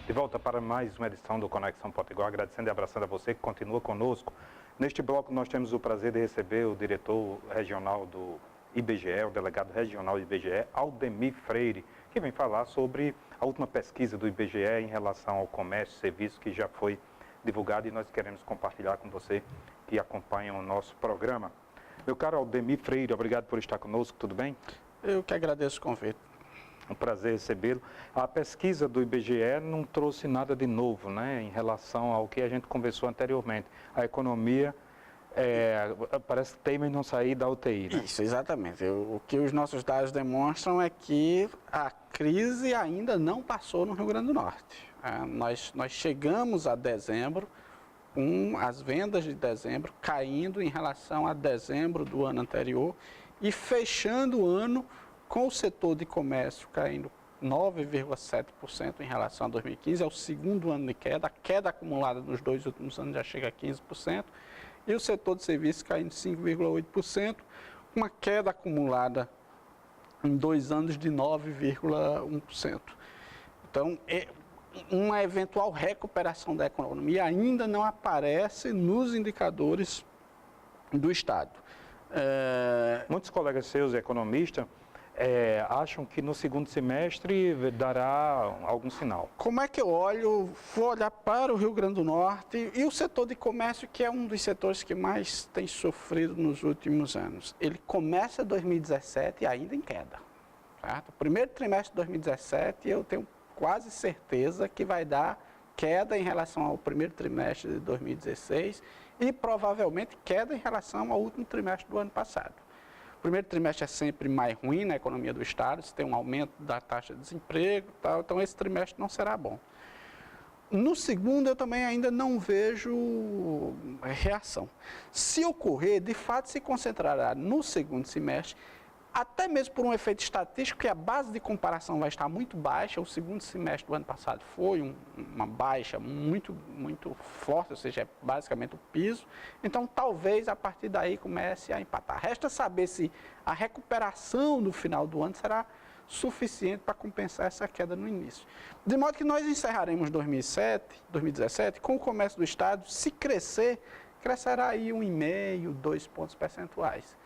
De volta para mais uma edição do Conexão Potiguar, agradecendo e abraçando a você que continua conosco. Neste bloco nós temos o prazer de receber o diretor regional do IBGE, o delegado regional do IBGE, Aldemir Freire, que vem falar sobre a última pesquisa do IBGE em relação ao comércio e serviços que já foi divulgado e nós queremos compartilhar com você que acompanha o nosso programa. Meu caro Aldemir Freire, obrigado por estar conosco, tudo bem? Eu que agradeço o convite. Um prazer recebê-lo. A pesquisa do IBGE não trouxe nada de novo, né, em relação ao que a gente conversou anteriormente. A economia, parece que teima em não sair da UTI, né? Isso, exatamente. O que os nossos dados demonstram é que a crise ainda não passou no Rio Grande do Norte. Nós chegamos a dezembro, com as vendas de dezembro caindo em relação a dezembro do ano anterior e fechando o ano com o setor de comércio caindo 9,7% em relação a 2015, é o segundo ano de queda, a queda acumulada nos 2 últimos anos já chega a 15%, e o setor de serviços caindo 5,8%, uma queda acumulada em 2 anos de 9,1%. Então, uma eventual recuperação da economia ainda não aparece nos indicadores do Estado. Muitos colegas seus, economistas, acham que no segundo semestre dará algum sinal. Como é que eu olho? Vou olhar para o Rio Grande do Norte e o setor de comércio, que é um dos setores que mais tem sofrido nos últimos anos. Ele começa 2017 ainda em queda. Certo? O primeiro trimestre de 2017 eu tenho quase certeza que vai dar queda em relação ao primeiro trimestre de 2016 e provavelmente queda em relação ao último trimestre do ano passado. O primeiro trimestre é sempre mais ruim na economia do Estado, se tem um aumento da taxa de desemprego, tal, então esse trimestre não será bom. No segundo, eu também ainda não vejo reação. Se ocorrer, de fato, se concentrará no segundo semestre, até mesmo por um efeito estatístico, que a base de comparação vai estar muito baixa. O segundo semestre do ano passado foi uma baixa muito forte, ou seja, é basicamente o piso. Então, talvez, a partir daí, comece a empatar. Resta saber se a recuperação no final do ano será suficiente para compensar essa queda no início. De modo que nós encerraremos 2017 com o comércio do Estado, se crescer, crescerá aí 1,5, 2 pontos percentuais.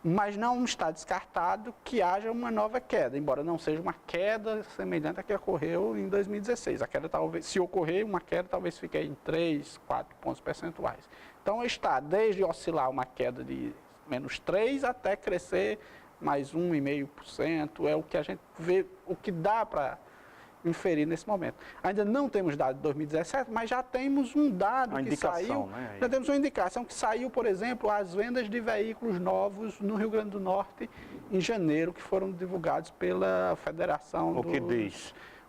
Mas não está descartado que haja uma nova queda, embora não seja uma queda semelhante à que ocorreu em 2016. A queda talvez, se ocorrer uma queda, talvez fique em 3, 4 pontos percentuais. Então está desde oscilar uma queda de menos 3 até crescer mais 1,5%, é o que a gente vê, o que dá para inferir nesse momento. Ainda não temos dado de 2017, mas já temos um dado que saiu, né? Já temos uma indicação que saiu, por exemplo, as vendas de veículos novos no Rio Grande do Norte em janeiro, que foram divulgados pela Federação.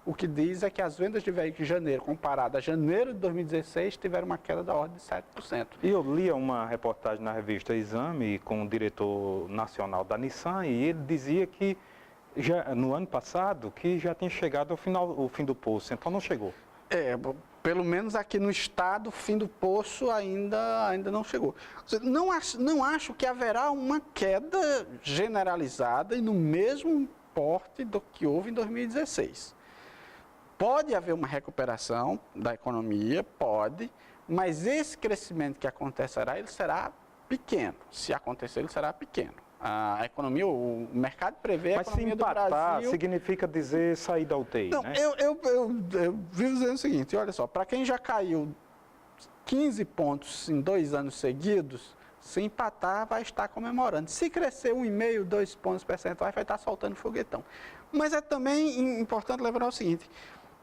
O que diz é que as vendas de veículos em janeiro, comparado a janeiro de 2016, tiveram uma queda da ordem de 7%. E eu li uma reportagem na revista Exame com o diretor nacional da Nissan e ele dizia que já no ano passado, que já tinha chegado ao fim do poço, então não chegou. Pelo menos aqui no estado, o fim do poço ainda não chegou. Não acho que haverá uma queda generalizada e no mesmo porte do que houve em 2016. Pode haver uma recuperação da economia, pode, mas esse crescimento que acontecerá, ele será pequeno. Se acontecer, ele será pequeno. A economia, o mercado prevê a economia do Brasil... Mas se empatar, significa dizer sair da UTI, não, né? Eu vivo dizendo o seguinte, olha só, para quem já caiu 15 pontos em 2 anos seguidos, se empatar, vai estar comemorando. Se crescer 1,5, 2 pontos percentuais, vai estar soltando foguetão. Mas é também importante lembrar o seguinte,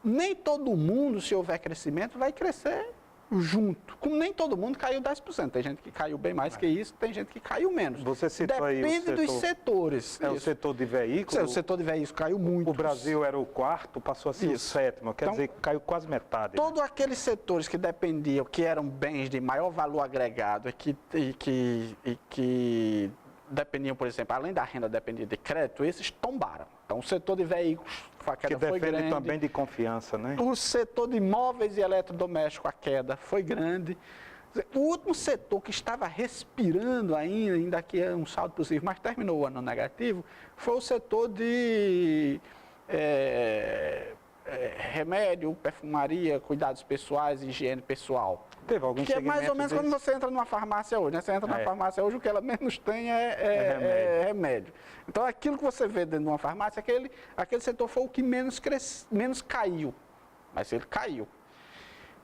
nem todo mundo, se houver crescimento, vai crescer junto. Como nem todo mundo caiu 10%. Tem gente que caiu bem mais que isso, tem gente que caiu menos. Você citou Depende aí o setor, dos setores. o setor de veículos. O setor de veículos caiu muito. O Brasil era o 4º, passou a ser o 7º. Quer dizer, caiu quase metade. Todos aqueles setores que dependiam, que eram bens de maior valor agregado e que dependiam, por exemplo, além da renda dependia de crédito, esses tombaram. Então, o setor de veículos, a queda foi grande. Que depende também de confiança, né? O setor de imóveis e eletrodomésticos, a queda foi grande. O último setor que estava respirando ainda que é um saldo possível, mas terminou o ano negativo, foi o setor de remédio, perfumaria, cuidados pessoais, higiene pessoal. Teve alguns Que é mais ou menos segmentos quando você entra numa farmácia hoje, né? Você entra na farmácia hoje, o que ela menos tem é remédio. Então, aquilo que você vê dentro de uma farmácia, aquele setor foi o que menos caiu, mas ele caiu.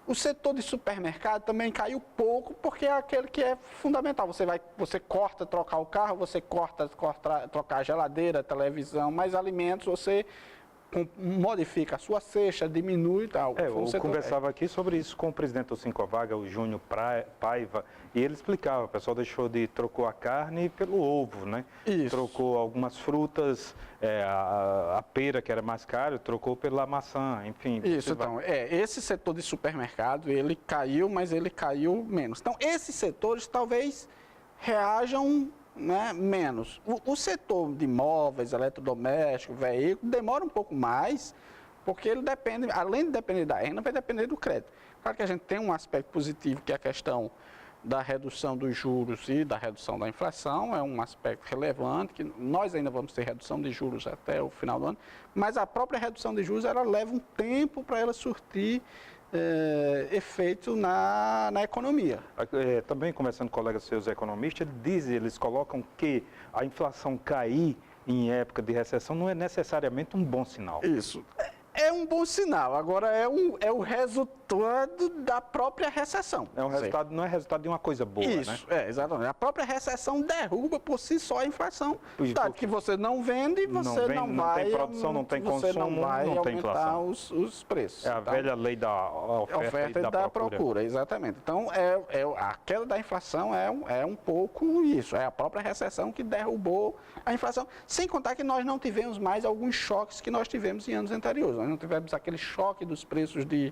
O setor de supermercado também caiu pouco, porque é aquele que é fundamental. Você corta trocar o carro, você corta trocar a geladeira, a televisão, mas alimentos você modifica a sua cesta, diminui e tal. Eu conversava aqui sobre isso com o presidente do Sincrovaga, o Júnior Paiva, e ele explicava, o pessoal trocou a carne pelo ovo, né? Isso. Trocou algumas frutas, a pera, que era mais caro, trocou pela maçã, enfim. Isso, então, esse setor de supermercado, ele caiu, mas ele caiu menos. Então, esses setores talvez reajam, né, menos. O setor de imóveis, eletrodomésticos, veículos, demora um pouco mais, porque ele depende, além de depender da renda, vai depender do crédito. Claro que a gente tem um aspecto positivo, que é a questão da redução dos juros e da redução da inflação, é um aspecto relevante, que nós ainda vamos ter redução de juros até o final do ano, mas a própria redução de juros, ela leva um tempo para ela surtir efeito na economia. Também conversando com colegas seus economistas, eles colocam que a inflação cair em época de recessão não é necessariamente um bom sinal. Isso. É um bom sinal, agora é o resultado da própria recessão. Não é resultado de uma coisa boa, isso, né? Exatamente. A própria recessão derruba por si só a inflação. Dado que você não vende, você não vai... Não tem produção, não tem consumo, não tem inflação. Os preços. É a velha lei da oferta e da procura. Exatamente. Então, a queda da inflação é um pouco isso. É a própria recessão que derrubou a inflação. Sem contar que nós não tivemos mais alguns choques que nós tivemos em anos anteriores. Nós não tivemos aquele choque dos preços de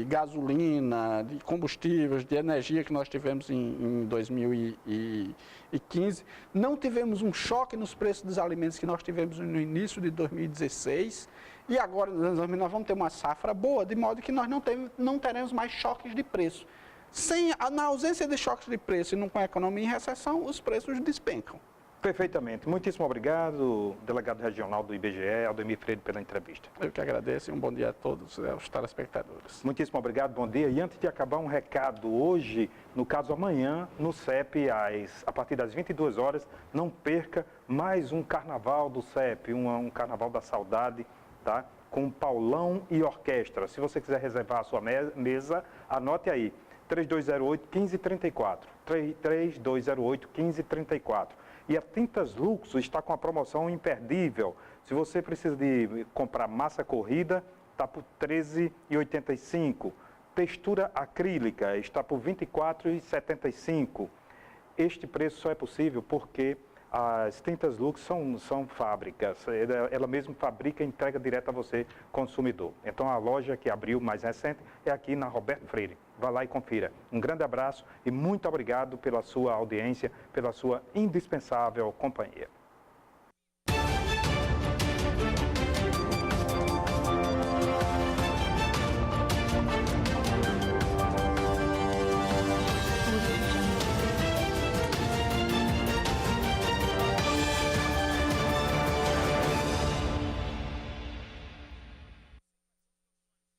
gasolina, de combustíveis, de energia que nós tivemos em 2015. Não tivemos um choque nos preços dos alimentos que nós tivemos no início de 2016. E agora, nós vamos ter uma safra boa, de modo que nós não teremos mais choques de preço. Na ausência de choques de preço e com a economia em recessão, os preços despencam. Perfeitamente. Muitíssimo obrigado, delegado regional do IBGE, Aldemir Freire, pela entrevista. Eu que agradeço e um bom dia a todos os telespectadores. Muitíssimo obrigado, bom dia. E antes de acabar, um recado. Hoje, no caso amanhã, no CEP, a partir das 22 horas, não perca mais um carnaval do CEP, um carnaval da saudade, tá? Com Paulão e orquestra. Se você quiser reservar a sua mesa, anote aí, 3208-1534. 3208-1534. E a Tintas Luxo está com a promoção imperdível. Se você precisa de comprar massa corrida, está por R$ 13,85. Textura acrílica está por R$ 24,75. Este preço só é possível porque as Tintas Lux são fábricas. Ela mesma fabrica e entrega direto a você, consumidor. Então, a loja que abriu mais recente é aqui na Roberto Freire. Vá lá e confira. Um grande abraço e muito obrigado pela sua audiência, pela sua indispensável companhia.